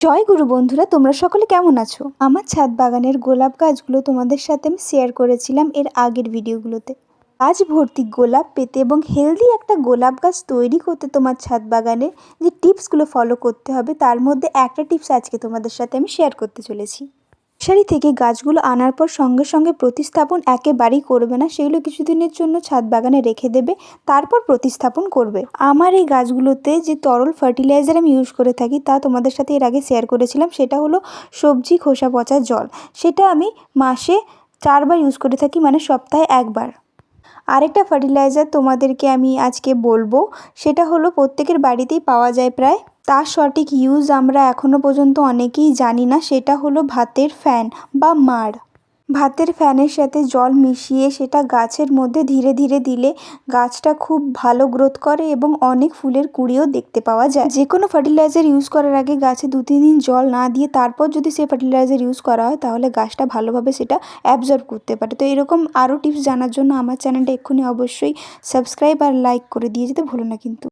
জয় গুরু বন্ধুরা, তোমরা সকলে কেমন আছো? আমার ছাদ বাগানের গোলাপ গাছগুলো তোমাদের সাথে আমি শেয়ার করেছিলাম এর আগের ভিডিওগুলোতে। গাছ ভর্তি গোলাপ পেতে এবং হেলদি একটা গোলাপ গাছ তৈরি করতে তোমার ছাদ বাগানে যে টিপসগুলো ফলো করতে হবে তার মধ্যে একটা টিপস আজকে তোমাদের সাথে আমি শেয়ার করতে চলেছি। নার্সারি থেকে গাছগুলো আনার পর সঙ্গে সঙ্গে প্রতিস্থাপন একেবারেই করবে না, সেগুলো কিছুদিনের জন্য ছাদ বাগানে রেখে দেবে, তারপর প্রতিস্থাপন করবে। আমার এই গাছগুলোতে যে তরল ফার্টিলাইজার আমি ইউজ করে থাকি তা তোমাদের সাথে এর আগে শেয়ার করেছিলাম, সেটা হলো সবজি খোসা পচা জল। সেটা আমি মাসে 4বার ইউজ করে থাকি, মানে সপ্তাহে 1বার। আরেকটা ফার্টিলাইজার তোমাদেরকে আমি আজকে বলবো, সেটা হলো প্রত্যেকের বাড়িতেই পাওয়া যায় প্রায়, তার সঠিক ইউজ আমরা এখনও পর্যন্ত অনেকেই জানি না। সেটা হলো ভাতের ফ্যান বা মাড়। ভাতের ফ্যানের সাথে জল মিশিয়ে সেটা গাছের মধ্যে ধীরে ধীরে দিলে গাছটা খুব ভালো গ্রোথ করে এবং অনেক ফুলের কুঁড়িও দেখতে পাওয়া যায়। যে কোনো ফার্টিলাইজার ইউজ করার আগে গাছে 2-3 দিন জল না দিয়ে তারপর যদি সেই ফার্টিলাইজার ইউজ করা হয় তাহলে গাছটা ভালোভাবে সেটা অ্যাবজর্ব করতে পারে। তো এরকম আরও টিপস জানার জন্য আমার চ্যানেলটা এক্ষুনি অবশ্যই সাবস্ক্রাইব আর লাইক করে দিয়ে যেতে ভুলো না কিন্তু।